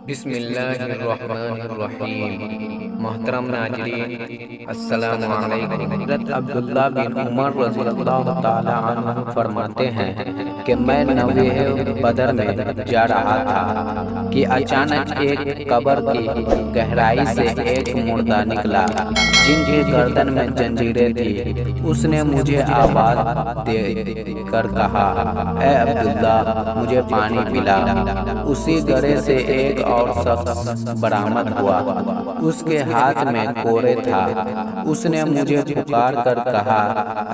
بسم اللہ الرحمن الرحیم۔ محترم ناظرین، السلام علیکم۔ حضرت عبداللہ بن عمر رضی اللہ تعالی عنہ فرماتے ہیں کہ میں نوے بدر میں جا رہا تھا کہ اچانک ایک قبر کی گہرائی سے ایک مردہ نکلا جن کی گردن میں زنجیریں تھی۔ اس نے مجھے آواز دے کر کہا، اے عبداللہ مجھے پانی پلا۔ اسی گڑھے سے ایک اور شخص برآمد ہوا، اس کے ہاتھ میں کوڑے تھا۔ اس نے مجھے پکار کر کہا،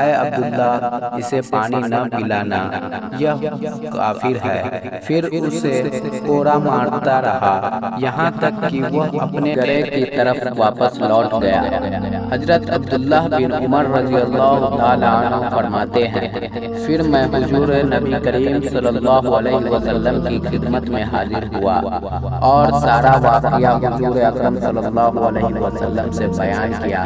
اے عبداللہ اسے پانی نہ پلانا، یہ کافر ہے۔ پھر اسے کوڑا مارتا رہا یہاں تک کہ وہ اپنے گڑھے کی طرف واپس لوٹ گیا۔ حضرت عبداللہ بن عمر رضی اللہ تعالی عنہ فرماتے ہیں، پھر میں حضور نبی کریم صلی اللہ علیہ وسلم کی خدمت میں حاضر ہوا اور سارا واقعہ حضور اکرم صلی اللہ علیہ وسلم سے بیان کیا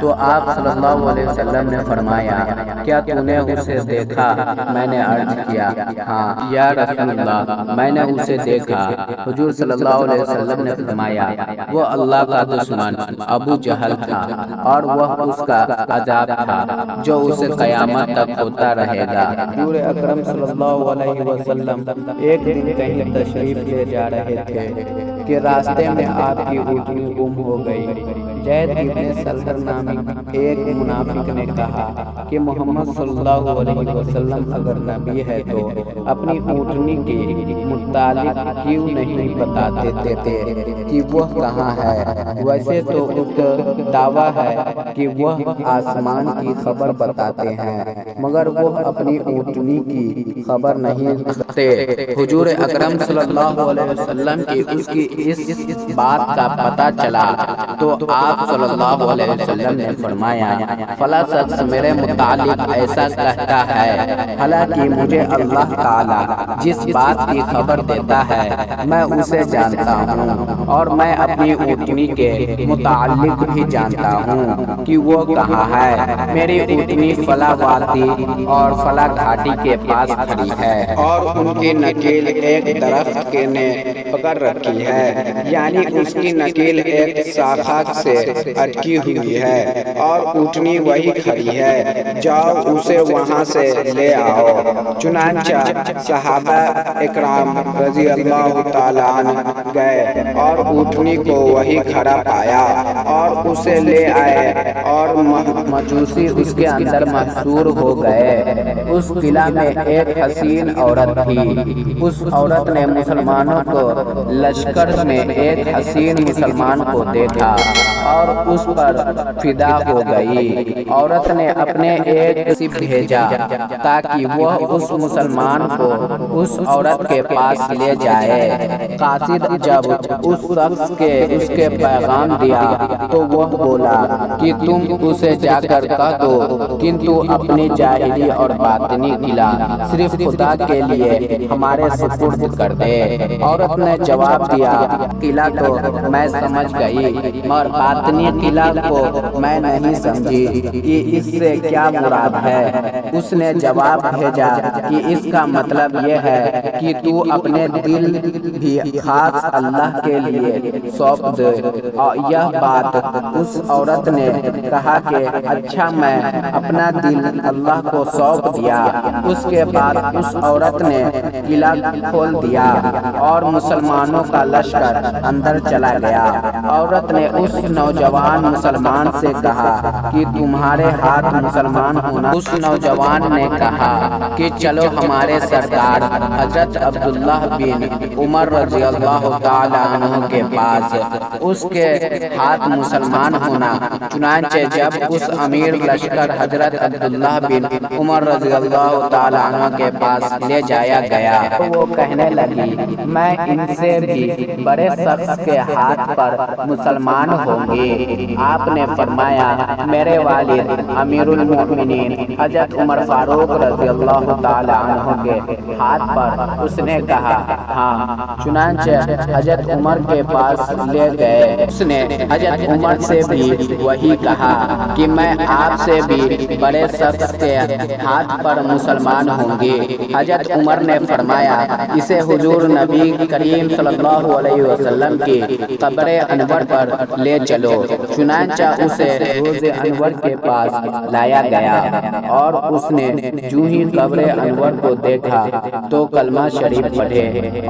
تو آپ صلی اللہ علیہ وسلم نے فرمایا، کیا تو نے اسے دیکھا؟ میں نے عرض کیا، ہاں یا رسول اللہ میں نے اسے دیکھا۔ حضور صلی اللہ علیہ وسلم نے فرمایا، وہ اللہ کا دشمن ابو جہل تھا اور وہ اس کا عذاب تھا جو اسے قیامت تک ہوتا رہے گا۔ حضور اکرم صلی اللہ علیہ وسلم ایک دن کہیں تشریف لے جا رہے تھے کہ راستے میں آپ کی اونٹنی گم ہو گئی۔ زید ابن سلہر نامی ایک منافق نے کہا کہ محمد صلی اللہ علیہ وسلم اگر نبی ہے تو اپنی اونٹنی کے متعلق کیوں نہیں بتاتے تھے کہ وہ کہاں ہے؟ ویسے تو اس کا دعویٰ ہے کہ وہ آسمان کی خبر بتاتے ہیں مگر وہ اپنی اونٹنی کی خبر نہیں رکھتے۔ حضور اکرم صلی اللہ علیہ وسلم کی اس بات کا پتہ چلا تو آپ صلی اللہ علیہ وسلم نے فرمایا، فلاں شخص میرے متعلق ایسا کہتا ہے، حالانکہ مجھے اللہ تعالیٰ جس بات کی خبر دیتا ہے میں اسے جانتا ہوں اور میں اپنی اونٹنی کے متعلق بھی جانتا ہوں کہ وہ کہاں ہے۔ میری اونٹنی فلاں وادی اور فلاں گھاٹی کے پاس کھڑی ہے اور ان کی نکیل ایک درخت کے نے پکڑ رکھی ہے، یعنی اس کی نکیل ایک شاخہ سے اٹکی ہوئی ہے اور اونٹنی وہی کھڑی ہے، جاؤ اسے وہاں سے لے آؤ۔ چنانچہ صحابہ اکرام رضی اللہ تعالیٰ عنہ گئے اور اونٹنی کو وہی کھڑا پایا اور اسے لے آئے اور مجوسی اس کے اندر محصور ہو گئے۔ اس قلعہ میں ایک حسین عورت تھی۔ اس عورت نے مسلمانوں کو لشکر میں ایک حسین مسلمان کو دیکھا اور اس پر فدا ہو گئی۔ عورت نے اپنے ایک سے بھیجا تاکہ وہ اس مسلمان کو اس عورت کے پاس لے جائے۔ قاصد جب اس شخص اس کے پیغام دیا تو وہ بولا کہ تم اسے جا کر کہہ دو کنتو اپنی ظاہری اور باطنی قلعہ صرف خدا کے لیے ہمارے سپرد کر دے۔ عورت نے جواب دیا، قلعہ تو میں سمجھ گئی مگر باطنی قلعہ کو میں نہیں سمجھی کہ اس سے کیا مراد ہے۔ اس نے جواب بھیجا کہ اس کا مطلب یہ ہے کہ تو اپنے دل بھی خاص اللہ کے لیے سونپ دے۔ اور یہ بات اس عورت نے کہا کہ اچھا میں اپنا دل اللہ کو سونپ دیا۔ اس کے بعد اس عورت نے قلعہ کھول دیا اور مسلمانوں کا لشکر اندر چلا گیا۔ عورت نے اس نوجوان مسلمان سے کہا کہ تمہارے ہاتھ مسلمان ہونا۔ اس نوجوان نے کہا کہ چلو ہمارے سردار حضرت عبداللہ بن عمر رضی اللہ تعالی عنہ کے پاس، اس کے ہاتھ مسلمان ہونا۔ چنانچہ جب اس امیر لشکر حضرت عبداللہ بن عمر رضی اللہ تعالی عنہ کے پاس لے جایا گیا تو وہ کہنے لگی، میں ان سے بھی بڑے شخص کے ہاتھ پر مسلمان ہوں گے۔ آپ نے فرمایا میرے والد امیر المؤمنین حضرت عمر فاروق رضی اللہ تعالی عنہ کے ہاتھ پر اس نے کہا ہاں، چنانچہ حضرت عمر کے پاس لے گئے۔ اس نے حضرت عمر سے بھی وہی کہا کہ میں آپ سے بھی بڑے شخص کے ہاتھ پر مسلمان ہوں گے۔ حضرت عمر نے فرمایا اسے حضور نبی کریم صلی اللہ علیہ وسلم کی قبر انور پر لے چلو۔ چنانچہ اسے روز انور کے پاس لایا گیا اور اس نے جو ہی قبر انور کو دیکھا تو کلمہ شریف پڑھے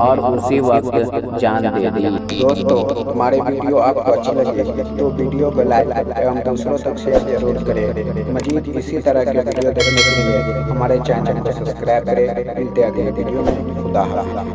اور اسی وقت جان دے دی۔ دوستو ہمارے ویڈیو آپ کو اچھی لگے تو ویڈیو کو لائک ایوم دوسروں تک شیئر ضرور کریں۔ مزید اسی طرح کے ویڈیو دیکھنے کے لیے ہمارے چینل کو سبسکرائب کریں۔ ملتے ہیں اگلے ویڈیو میں۔ خدا حافظ۔